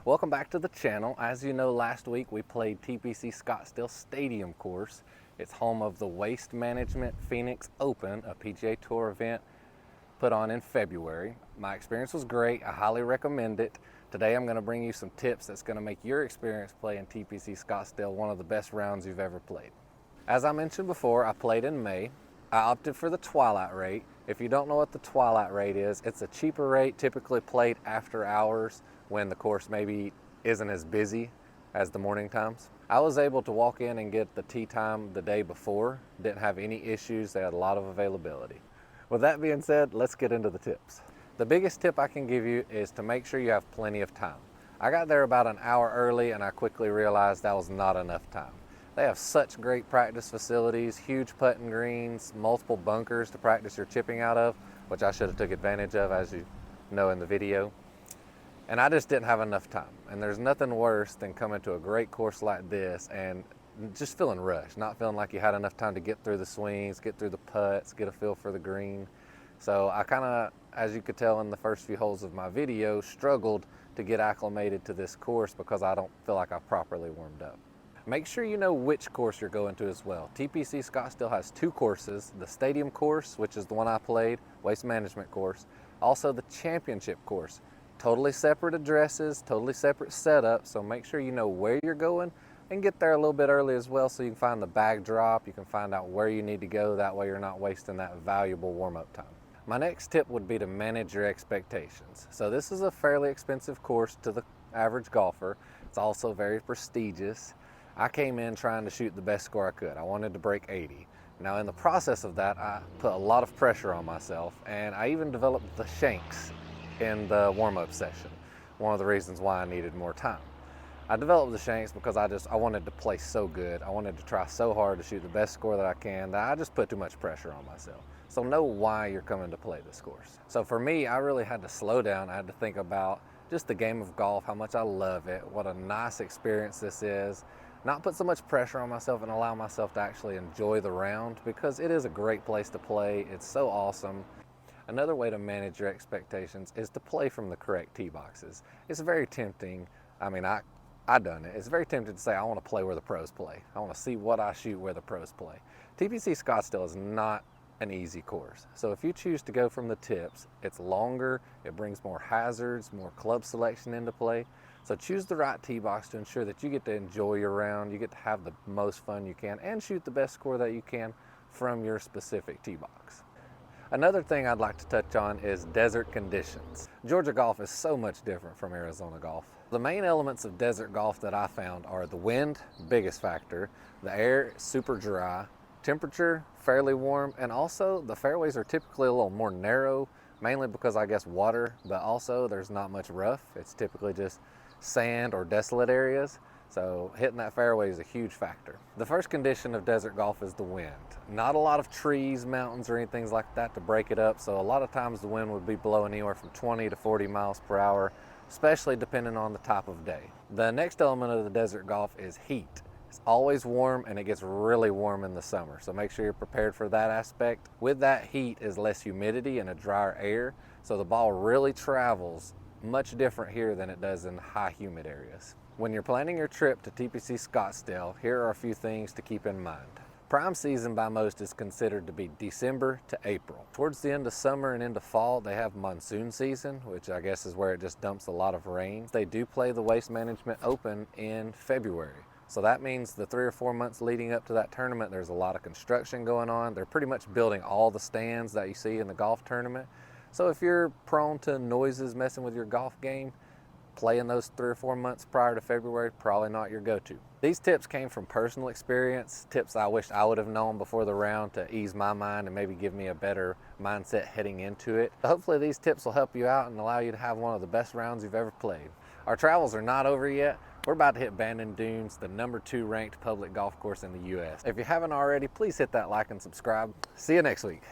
Welcome back to the channel. As you know, last week we played TPC Scottsdale Stadium Course. It's home of the Waste Management Phoenix Open, a PGA Tour event put on in February. My experience was great. I highly recommend it. Today I'm going to bring you some tips that's going to make your experience playing TPC Scottsdale one of the best rounds you've ever played. As I mentioned before, I played in May. I opted for the twilight rate. If you don't know what the twilight rate is, it's a cheaper rate, typically played after hours when the course maybe isn't as busy as the morning times. I was able to walk in and get the tee time the day before. Didn't have any issues. They had a lot of availability. With that being said, let's get into the tips. The biggest tip I can give you is to make sure you have plenty of time. I got there about an hour early and I quickly realized that was not enough time. They have such great practice facilities, huge putting greens, multiple bunkers to practice your chipping out of, which I should have took advantage of, as you know in the video. And I just didn't have enough time. And there's nothing worse than coming to a great course like this and just feeling rushed, not feeling like you had enough time to get through the swings, get through the putts, get a feel for the green. So I kind of, as you could tell in the first few holes of my video, struggled to get acclimated to this course because I don't feel like I properly warmed up. Make sure you know which course you're going to as well. TPC Scottsdale has two courses, the Stadium Course, which is the one I played, Waste Management Course, also the Championship Course. Totally separate addresses, totally separate setup, so make sure you know where you're going and get there a little bit early as well so you can find the bag drop, you can find out where you need to go, that way you're not wasting that valuable warm-up time. My next tip would be to manage your expectations. So this is a fairly expensive course to the average golfer. It's also very prestigious. I came in trying to shoot the best score I could. I wanted to break 80. Now in the process of that, I put a lot of pressure on myself and I even developed the shanks in the warm-up session. One of the reasons why I needed more time. I developed the shanks because I wanted to play so good. I wanted to try so hard to shoot the best score that I can that I just put too much pressure on myself. So know why you're coming to play this course. So for me, I really had to slow down. I had to think about just the game of golf, how much I love it, what a nice experience this is. Not put so much pressure on myself and allow myself to actually enjoy the round because it is a great place to play. It's so awesome. Another way to manage your expectations is to play from the correct tee boxes. It's very tempting. I mean, I done it. It's very tempting to say, I want to play where the pros play. I want to see what I shoot where the pros play. TPC Scottsdale is not an easy course. So if you choose to go from the tips, it's longer, it brings more hazards, more club selection into play. So choose the right tee box to ensure that you get to enjoy your round, you get to have the most fun you can, and shoot the best score that you can from your specific tee box. Another thing I'd like to touch on is desert conditions. Georgia golf is so much different from Arizona golf. The main elements of desert golf that I found are the wind, biggest factor, the air, super dry, temperature, fairly warm, and also the fairways are typically a little more narrow, mainly because I guess water, but also there's not much rough. It's typically just sand or desolate areas. So hitting that fairway is a huge factor. The first condition of desert golf is the wind. Not a lot of trees, mountains, or anything like that to break it up. So a lot of times the wind would be blowing anywhere from 20 to 40 miles per hour, especially depending on the type of day. The next element of the desert golf is heat. It's always warm and it gets really warm in the summer. So make sure you're prepared for that aspect. With that heat is less humidity and a drier air. So the ball really travels much different here than it does in high humid areas. When you're planning your trip to TPC Scottsdale, here are a few things to keep in mind. Prime season by most is considered to be December to April. Towards the end of summer and into fall, they have monsoon season, which I guess is where it just dumps a lot of rain. They do play the Waste Management Open in February. So that means the 3 or 4 months leading up to that tournament, there's a lot of construction going on. They're pretty much building all the stands that you see in the golf tournament. So if you're prone to noises messing with your golf game, playing those 3 or 4 months prior to February, probably not your go-to. These tips came from personal experience, tips I wish I would have known before the round to ease my mind and maybe give me a better mindset heading into it. Hopefully these tips will help you out and allow you to have one of the best rounds you've ever played. Our travels are not over yet. We're about to hit Bandon Dunes, the #2 ranked public golf course in the US. If you haven't already, please hit that like and subscribe. See you next week.